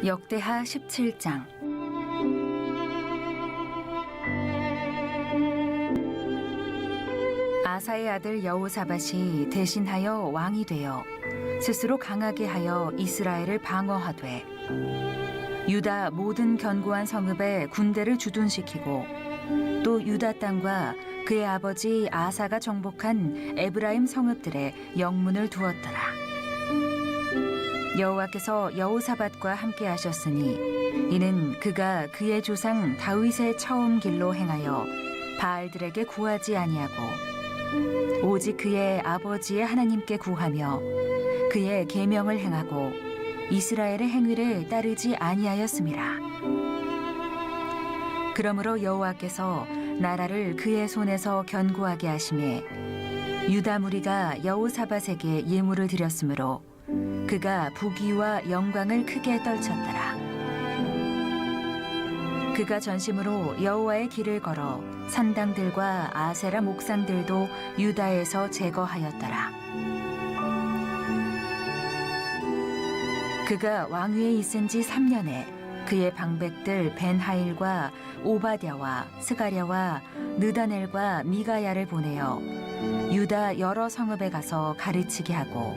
역대하 17장. 아사의 아들 여호사밧이 대신하여 왕이 되어 스스로 강하게 하여 이스라엘을 방어하되 유다 모든 견고한 성읍에 군대를 주둔시키고 또 유다 땅과 그의 아버지 아사가 정복한 에브라임 성읍들에 영문을 두었더라. 여호와께서 여호사밧과 함께 하셨으니 이는 그가 그의 조상 다윗의 처음 길로 행하여 바알들에게 구하지 아니하고 오직 그의 아버지의 하나님께 구하며 그의 계명을 행하고 이스라엘의 행위를 따르지 아니하였음이라. 그러므로 여호와께서 나라를 그의 손에서 견고하게 하시매 유다 무리가 여호사밧에게 예물을 드렸으므로 그가 부귀와 영광을 크게 떨쳤더라. 그가 전심으로 여호와의 길을 걸어 산당들과 아세라 목상들도 유다에서 제거하였더라. 그가 왕위에 있은 지 3년에 그의 방백들 벤하일과 오바댜와 스가랴와 느다넬과 미가야를 보내어 유다 여러 성읍에 가서 가르치게 하고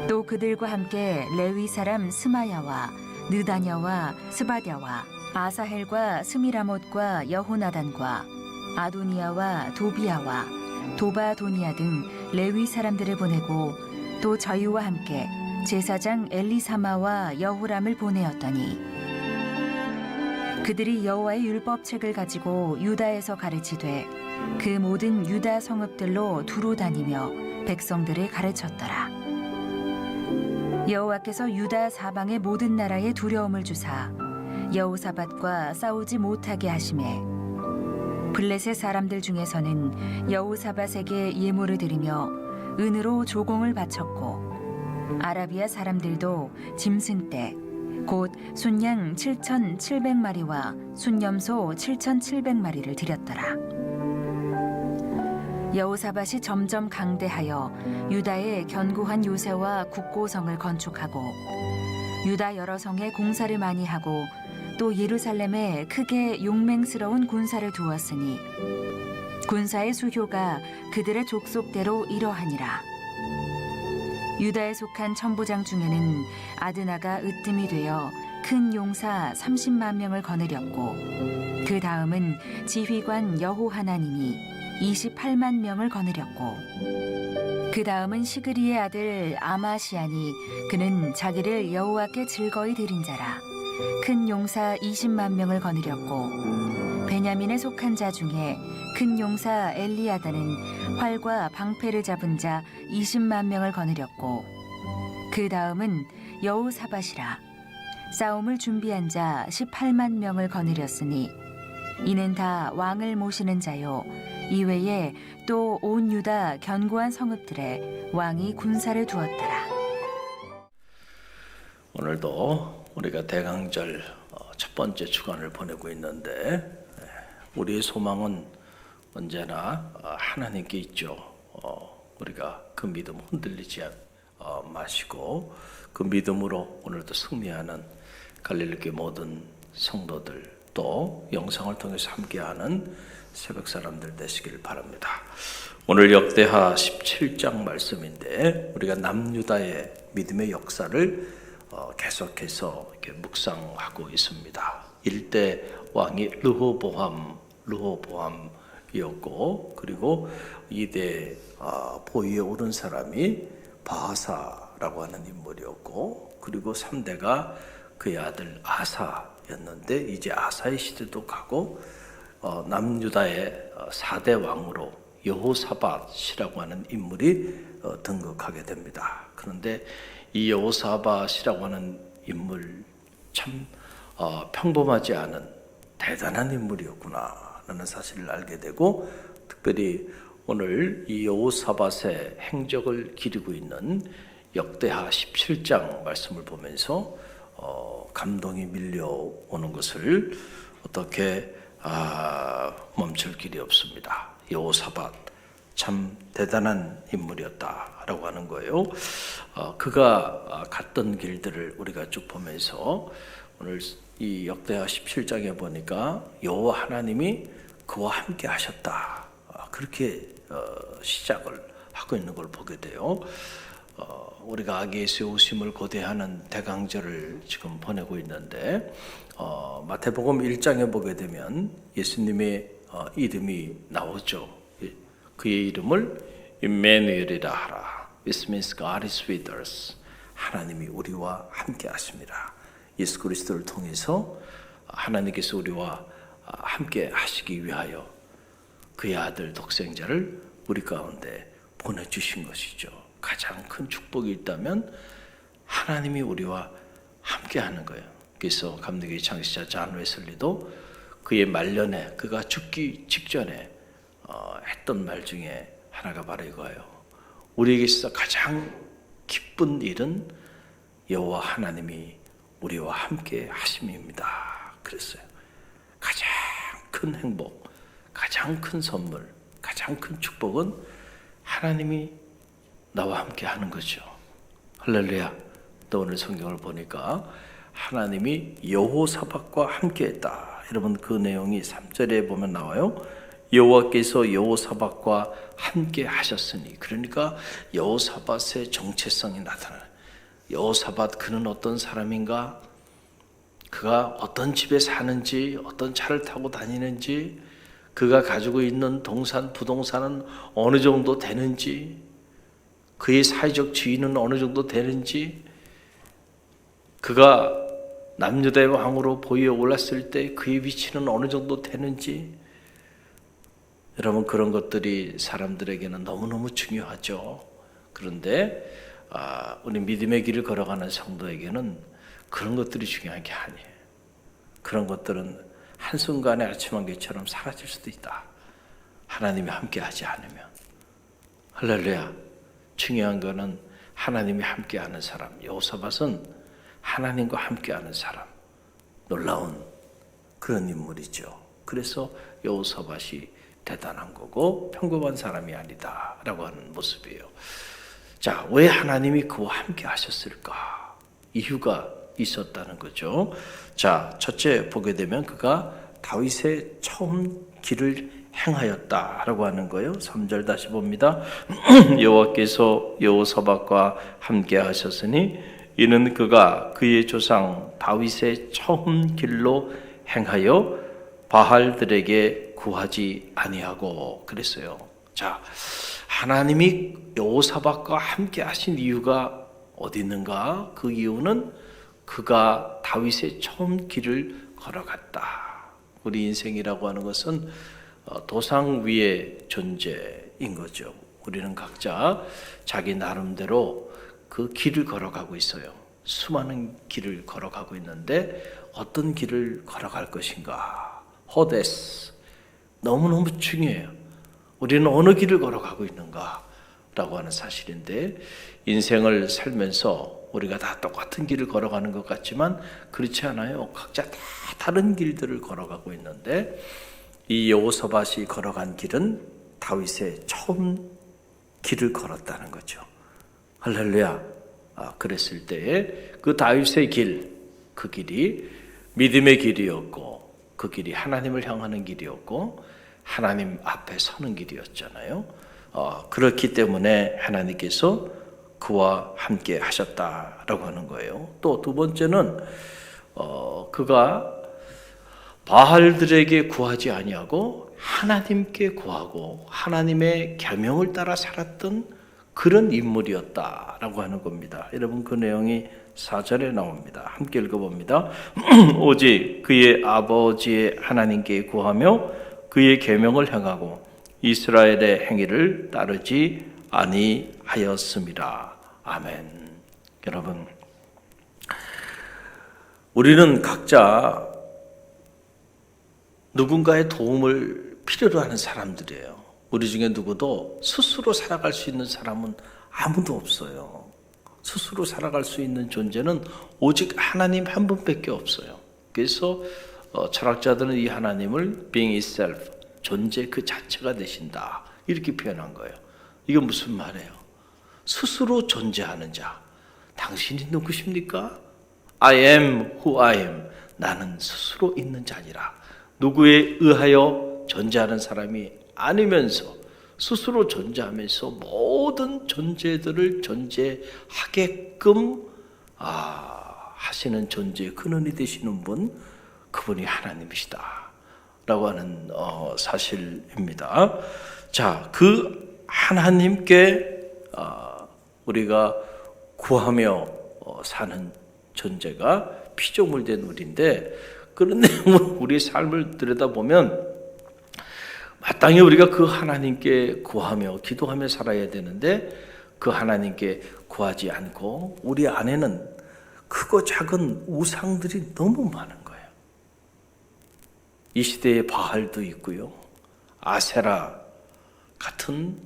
또 그들과 함께 레위 사람 스마야와 느다냐와 스바랴와 아사헬과 스미라못과 여호나단과 아도니아와 도비아와 도바도니아 등 레위 사람들을 보내고 또 저희와 함께 제사장 엘리사마와 여호람을 보내었더니 그들이 여호와의 율법책을 가지고 유다에서 가르치되 그 모든 유다 성읍들로 두루 다니며 백성들을 가르쳤더라. 여호와께서 유다 사방의 모든 나라에 두려움을 주사 여호사밧과 싸우지 못하게 하시매 블레셋 사람들 중에서는 여호사밧에게 예물을 드리며 은으로 조공을 바쳤고 아라비아 사람들도 짐승떼 곧 순양 7,700마리와 순염소 7,700마리를 드렸더라. 여호사밧이 점점 강대하여 유다의 견고한 요새와 국고성을 건축하고 유다 여러 성에 공사를 많이 하고 또 예루살렘에 크게 용맹스러운 군사를 두었으니 군사의 수효가 그들의 족속대로 이러하니라. 유다에 속한 천부장 중에는 아드나가 으뜸이 되어 큰 용사 30만 명을 거느렸고 그 다음은 지휘관 여호하나님이 28만 명을 거느렸고 그 다음은 시그리의 아들 아마시아니 그는 자기를 여호와께 즐거이 드린 자라 큰 용사 20만 명을 거느렸고 베냐민에 속한 자 중에 큰 용사 엘리아다는 활과 방패를 잡은 자 20만 명을 거느렸고 그 다음은 여호사밧이라 싸움을 준비한 자 18만 명을 거느렸으니 이는 다 왕을 모시는 자요 이외에 또 온 유다 견고한 성읍들에 왕이 군사를 두었더라. 오늘도 우리가 대강절 첫 번째 주간을 보내고 있는데 우리의 소망은 언제나 하나님께 있죠. 우리가 그 믿음 흔들리지 마시고 그 믿음으로 오늘도 승리하는 갈릴리 모든 성도들 또 영상을 통해서 함께하는 새벽 사람들 되시길 바랍니다. 오늘 역대하 17장 말씀인데 우리가 남유다의 믿음의 역사를 계속해서 이렇게 묵상하고 있습니다. 1대 왕이 르호보암이었고 그리고 2대 보위에 오른 사람이 바하사라고 하는 인물이었고 그리고 3대가 그의 아들 아사였는데 이제 아사의 시대도 가고 남유다의 4대 왕으로 여호사밧이라고 하는 인물이 등극하게 됩니다. 그런데 이 여호사밧이라고 하는 인물 참 평범하지 않은 대단한 인물이었구나라는 사실을 알게 되고 특별히 오늘 이 여호사밧의 행적을 기리고 있는 역대하 17장 말씀을 보면서 감동이 밀려오는 것을 어떻게 멈출 길이 없습니다. 여호사밧 참 대단한 인물이었다라고 하는 거예요. 그가 갔던 길들을 우리가 쭉 보면서 오늘 이 역대하 17장에 보니까 여호와 하나님이 그와 함께 하셨다. 그렇게 시작을 하고 있는 걸 보게 돼요. 우리가 아기 예수의 오심을 고대하는 대강절을 지금 보내고 있는데 마태복음 1장에 보게 되면 예수님의 이름이 나오죠. 그의 이름을 임마누엘이라 하라. This means God is with us. 하나님이 우리와 함께 하십니다. 예수 그리스도를 통해서 하나님께서 우리와 함께 하시기 위하여 그의 아들 독생자를 우리 가운데 보내주신 것이죠. 가장 큰 축복이 있다면 하나님이 우리와 함께 하는 거예요. 그래서 감리교의 창시자 존 웨슬리도 그의 말년에 그가 죽기 직전에 했던 말 중에 하나가 바로 이거예요. 우리에게 있어 가장 기쁜 일은 여호와 하나님이 우리와 함께 하심입니다. 그랬어요. 가장 큰 행복, 가장 큰 선물, 가장 큰 축복은 하나님이 나와 함께 하는 거죠. 할렐루야. 또 오늘 성경을 보니까 하나님이 여호사밧과 함께 했다. 여러분 그 내용이 3절에 보면 나와요. 여호와께서 여호사밧과 함께 하셨으니, 그러니까 여호사밧의 정체성이 나타나요. 여호사밧 그는 어떤 사람인가? 그가 어떤 집에 사는지, 어떤 차를 타고 다니는지, 그가 가지고 있는 동산, 부동산은 어느 정도 되는지, 그의 사회적 지위는 어느 정도 되는지, 그가 남유다의 왕으로 보위에 올랐을 때 그의 위치는 어느 정도 되는지, 여러분 그런 것들이 사람들에게는 너무너무 중요하죠. 그런데 우리 믿음의 길을 걸어가는 성도에게는 그런 것들이 중요한 게 아니에요. 그런 것들은 한순간에 아침 안개처럼 사라질 수도 있다. 하나님이 함께 하지 않으면. 할렐루야. 중요한 거는 하나님이 함께 하는 사람. 여호사밧은 하나님과 함께 하는 사람. 놀라운 그런 인물이죠. 그래서 여호사밧이 대단한 거고 평범한 사람이 아니다 라고 하는 모습이에요. 자, 왜 하나님이 그와 함께 하셨을까? 이유가 있었다는 거죠. 자, 첫째 보게 되면 그가 다윗의 처음 길을 행하였다라고 하는 거예요. 3절 다시 봅니다. 여호와께서 여호사밧과 함께 하셨으니 이는 그가 그의 조상 다윗의 처음 길로 행하여 바알들에게 구하지 아니하고 그랬어요. 자, 하나님이 여호사밧과 함께 하신 이유가 어디 있는가? 그 이유는 그가 다윗의 처음 길을 걸어갔다. 우리 인생이라고 하는 것은 도상 위의 존재인 거죠. 우리는 각자 자기 나름대로 그 길을 걸어가고 있어요. 수많은 길을 걸어가고 있는데 어떤 길을 걸어갈 것인가? 호데스. 너무너무 중요해요. 우리는 어느 길을 걸어가고 있는가라고 하는 사실인데, 인생을 살면서 우리가 다 똑같은 길을 걸어가는 것 같지만 그렇지 않아요. 각자 다 다른 길들을 걸어가고 있는데, 이 여호사밧이 걸어간 길은 다윗의 처음 길을 걸었다는 거죠. 할렐루야. 그랬을 때에 그 다윗의 길, 그 길이 믿음의 길이었고, 그 길이 하나님을 향하는 길이었고, 하나님 앞에 서는 길이었잖아요. 그렇기 때문에 하나님께서 그와 함께 하셨다라고 하는 거예요. 또 두 번째는 그가 바알들에게 구하지 아니하고 하나님께 구하고 하나님의 계명을 따라 살았던 그런 인물이었다라고 하는 겁니다. 여러분 그 내용이 4절에 나옵니다. 함께 읽어봅니다. 오직 그의 아버지의 하나님께 구하며 그의 계명을 행하고 이스라엘의 행위를 따르지 아니하였습니다. 아멘. 여러분, 우리는 각자 누군가의 도움을 필요로 하는 사람들이에요. 우리 중에 누구도 스스로 살아갈 수 있는 사람은 아무도 없어요. 스스로 살아갈 수 있는 존재는 오직 하나님 한 분밖에 없어요. 그래서 철학자들은 이 하나님을 being itself, 존재 그 자체가 되신다, 이렇게 표현한 거예요. 이게 무슨 말이에요? 스스로 존재하는 자. 당신이 누구십니까? I am who I am. 나는 스스로 있는 자니라. 누구에 의하여 존재하는 사람이 아니면서 스스로 존재하면서 모든 존재들을 존재하게끔 하시는 존재의 근원이 되시는 분, 그분이 하나님이시다 라고 하는 사실입니다. 자, 그 하나님께 우리가 구하며 사는 존재가 피조물된 우리인데, 그런데 우리의 삶을 들여다보면 마땅히 우리가 그 하나님께 구하며 기도하며 살아야 되는데, 그 하나님께 구하지 않고 우리 안에는 크고 작은 우상들이 너무 많은 거예요. 이 시대에 바알도 있고요, 아세라 같은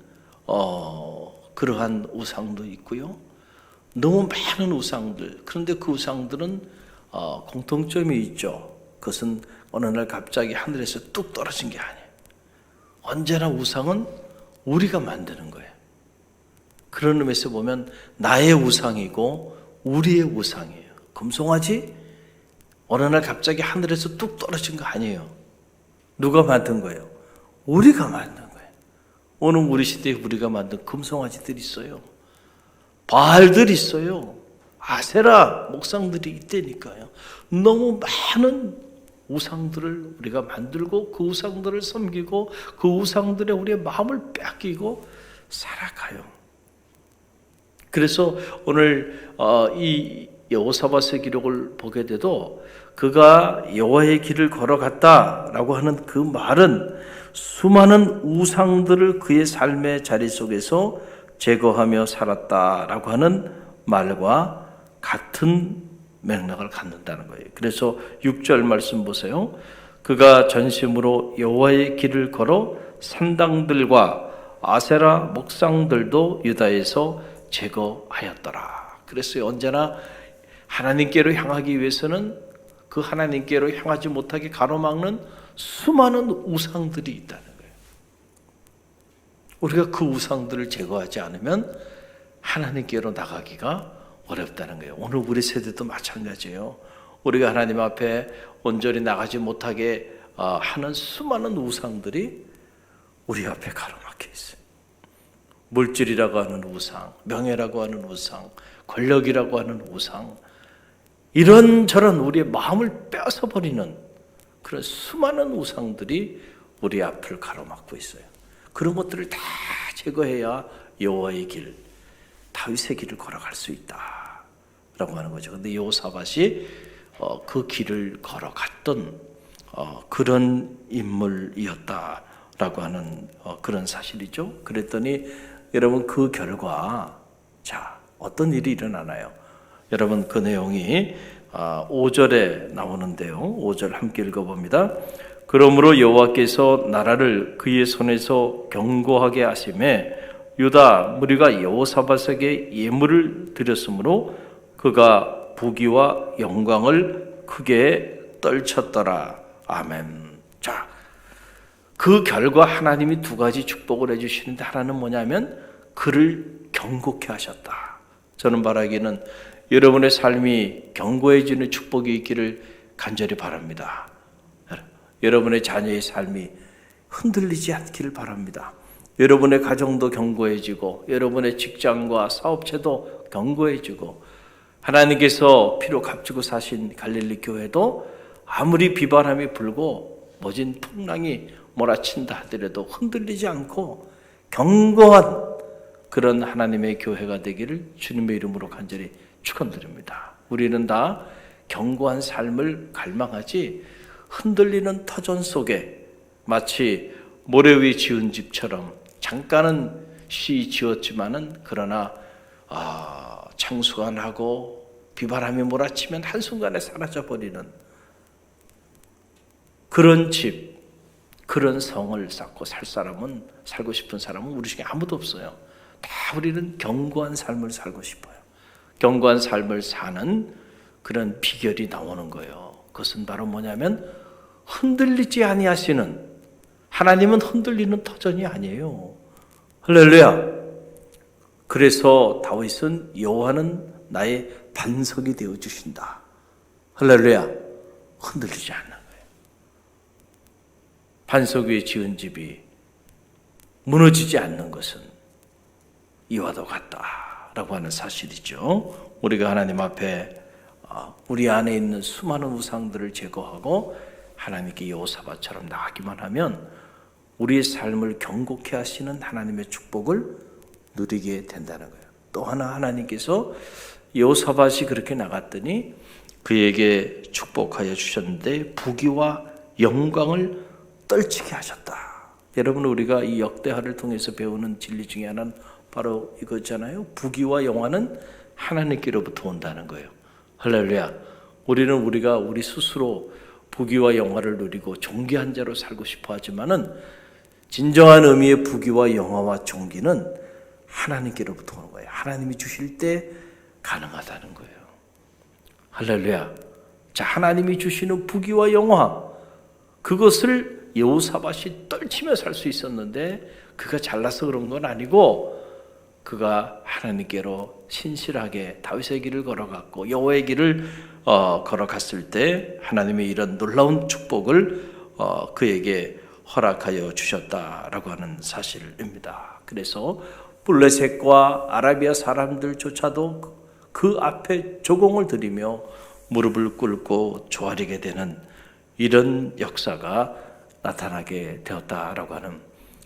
그러한 우상도 있고요. 너무 많은 우상들. 그런데 그 우상들은 공통점이 있죠. 그것은 어느 날 갑자기 하늘에서 뚝 떨어진 게 아니에요. 언제나 우상은 우리가 만드는 거예요. 그런 의미에서 보면 나의 우상이고 우리의 우상이에요. 금송아지 어느 날 갑자기 하늘에서 뚝 떨어진 거 아니에요. 누가 만든 거예요? 우리가 만든 거예요. 오늘 우리 시대에 우리가 만든 금송아지들이 있어요. 바알들이 있어요. 아세라 목상들이 있다니까요. 너무 많은 우상들을 우리가 만들고 그 우상들을 섬기고 그 우상들에 우리의 마음을 뺏기고 살아가요. 그래서 오늘 이 여호사밧의 기록을 보게 돼도 그가 여호와의 길을 걸어갔다라고 하는 그 말은 수많은 우상들을 그의 삶의 자리 속에서 제거하며 살았다라고 하는 말과 같은 맥락을 갖는다는 거예요. 그래서 6절 말씀 보세요. 그가 전심으로 여호와의 길을 걸어 산당들과 아세라 목상들도 유다에서 제거하였더라. 그래서 언제나 하나님께로 향하기 위해서는 그 하나님께로 향하지 못하게 가로막는 수많은 우상들이 있다는 거예요. 우리가 그 우상들을 제거하지 않으면 하나님께로 나가기가 어렵다는 거예요. 오늘 우리 세대도 마찬가지예요. 우리가 하나님 앞에 온전히 나가지 못하게 하는 수많은 우상들이 우리 앞에 가로막혀 있어요. 물질이라고 하는 우상, 명예라고 하는 우상, 권력이라고 하는 우상, 이런저런 우리의 마음을 뺏어버리는 그런 수많은 우상들이 우리 앞을 가로막고 있어요. 그런 것들을 다 제거해야 여호와의 길, 다윗의 길을 걸어갈 수 있다라고 하는 거죠. 그런데 여호사밧이 그 길을 걸어갔던 그런 인물이었다라고 하는 그런 사실이죠. 그랬더니 여러분 그 결과 자 어떤 일이 일어나나요? 여러분 그 내용이 5절에 나오는데요. 5절 함께 읽어봅니다. 그러므로 여호와께서 나라를 그의 손에서 견고하게 하심에 유다 무리가 여호사밧에게 예물을 드렸으므로 그가 부귀와 영광을 크게 떨쳤더라. 아멘. 자, 그 결과 하나님이 두 가지 축복을 해주시는데 하나는 뭐냐면 그를 견고케 하셨다. 저는 바라기는 여러분의 삶이 견고해지는 축복이 있기를 간절히 바랍니다. 여러분의 자녀의 삶이 흔들리지 않기를 바랍니다. 여러분의 가정도 견고해지고 여러분의 직장과 사업체도 견고해지고 하나님께서 피로 값지고 사신 갈릴리 교회도 아무리 비바람이 불고 모진 풍랑이 몰아친다 하더라도 흔들리지 않고 견고한 그런 하나님의 교회가 되기를 주님의 이름으로 간절히 축원드립니다. 우리는 다 견고한 삶을 갈망하지 흔들리는 터전 속에 마치 모래 위에 지은 집처럼 잠깐은 시 지었지만은 그러나 창수가 나고 비바람이 몰아치면 한순간에 사라져버리는 그런 집, 그런 성을 쌓고 살고 싶은 사람은 우리 중에 아무도 없어요. 다 우리는 견고한 삶을 살고 싶어요. 견고한 삶을 사는 그런 비결이 나오는 거예요. 그것은 바로 뭐냐면 흔들리지 아니하시는, 하나님은 흔들리는 터전이 아니에요. 할렐루야. 그래서 다윗은 여호와는 나의 반석이 되어 주신다. 할렐루야. 흔들리지 않는 거예요. 반석 위에 지은 집이 무너지지 않는 것은 이와도 같다라고 하는 사실이죠. 우리가 하나님 앞에 우리 안에 있는 수많은 우상들을 제거하고 하나님께 여호사밧처럼 나가기만 하면 우리의 삶을 경고케 하시는 하나님의 축복을 누리게 된다는 거예요. 또 하나 하나님께서 여호사밧이 그렇게 나갔더니 그에게 축복하여 주셨는데 부귀와 영광을 떨치게 하셨다. 여러분, 우리가 이 역대하를 통해서 배우는 진리 중에 하나는 바로 이거잖아요. 부귀와 영화는 하나님께로부터 온다는 거예요. 할렐루야. 우리가 우리 스스로 부귀와 영화를 누리고 존귀한 자로 살고 싶어 하지만은 진정한 의미의 부귀와 영화와 존귀는 하나님께로부터 오는 거예요. 하나님이 주실 때 가능하다는 거예요. 할렐루야. 자, 하나님이 주시는 부귀와 영화, 그것을 여호사밧이 떨치며 살 수 있었는데 그가 잘나서 그런 건 아니고 그가 하나님께로 신실하게 다윗의 길을 걸어갔고 여호와의 길을 걸어갔을 때 하나님의 이런 놀라운 축복을 그에게 허락하여 주셨다라고 하는 사실입니다. 그래서 블레셋과 아라비아 사람들조차도 그 앞에 조공을 드리며 무릎을 꿇고 조아리게 되는 이런 역사가 나타나게 되었다라고 하는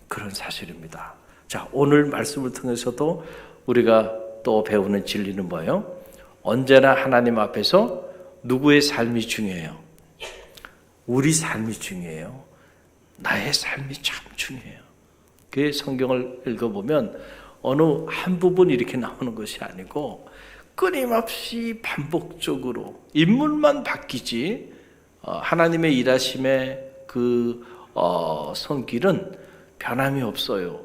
그런 사실입니다. 자, 오늘 말씀을 통해서도 우리가 또 배우는 진리는 뭐예요? 언제나 하나님 앞에서 누구의 삶이 중요해요? 우리 삶이 중요해요. 나의 삶이 참 중요해요. 그 성경을 읽어보면 어느 한 부분 이렇게 나오는 것이 아니고 끊임없이 반복적으로 인물만 바뀌지 하나님의 일하심의 그 손길은 변함이 없어요.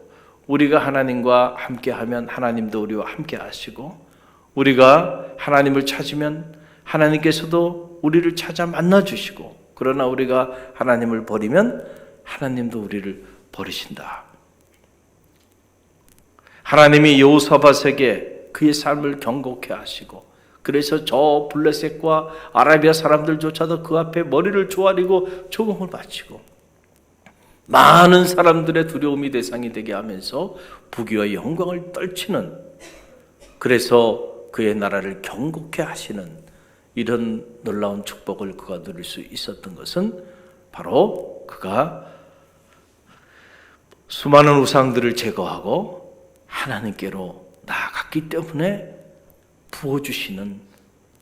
우리가 하나님과 함께하면 하나님도 우리와 함께 하시고 우리가 하나님을 찾으면 하나님께서도 우리를 찾아 만나주시고 그러나 우리가 하나님을 버리면 하나님도 우리를 버리신다. 하나님이 여호사밧에게 그의 삶을 경고케 하시고 그래서 저 블레셋과 아라비아 사람들조차도 그 앞에 머리를 조아리고 조공을 바치고 많은 사람들의 두려움이 대상이 되게 하면서 부귀와 영광을 떨치는, 그래서 그의 나라를 경고케 하시는 이런 놀라운 축복을 그가 누릴 수 있었던 것은 바로 그가 수많은 우상들을 제거하고 하나님께로 나아갔기 때문에 부어주시는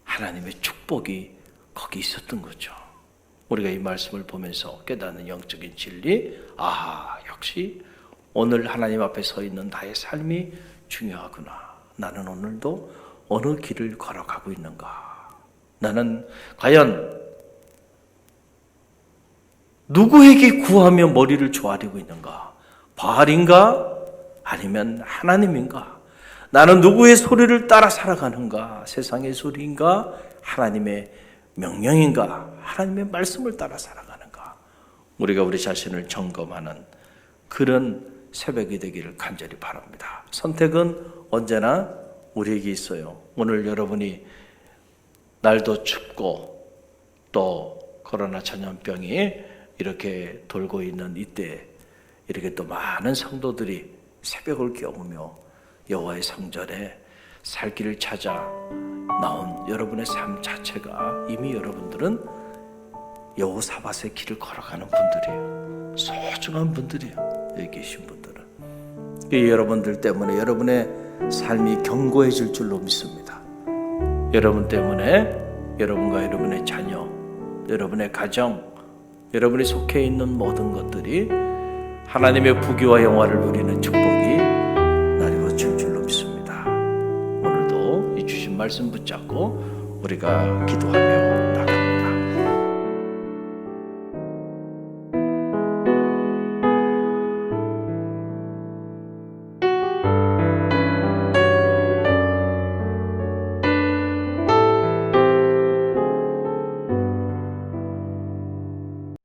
하나님의 축복이 거기 있었던 거죠. 우리가 이 말씀을 보면서 깨닫는 영적인 진리, 역시 오늘 하나님 앞에 서 있는 나의 삶이 중요하구나. 나는 오늘도 어느 길을 걸어가고 있는가? 나는 과연 누구에게 구하며 머리를 조아리고 있는가? 바알인가? 아니면 하나님인가? 나는 누구의 소리를 따라 살아가는가? 세상의 소리인가? 하나님의 명령인가? 하나님의 말씀을 따라 살아가는가? 우리가 우리 자신을 점검하는 그런 새벽이 되기를 간절히 바랍니다. 선택은 언제나 우리에게 있어요. 오늘 여러분이 날도 춥고 또 코로나 전염병이 이렇게 돌고 있는 이때 이렇게 또 많은 성도들이 새벽을 깨우며 여호와의 성전에 살 길을 찾아 나온 여러분의 삶 자체가 이미 여러분들은 여호사밧의 길을 걸어가는 분들이에요. 소중한 분들이에요. 여기 계신 분들은. 여러분들 때문에 여러분의 삶이 견고해질 줄로 믿습니다. 여러분 때문에 여러분과 여러분의 자녀, 여러분의 가정, 여러분이 속해 있는 모든 것들이 하나님의 부귀와 영화를 누리는 축복이 나뉘어질 줄로 믿습니다. 오늘도 이 주신 말씀 붙잡고 우리가 기도하며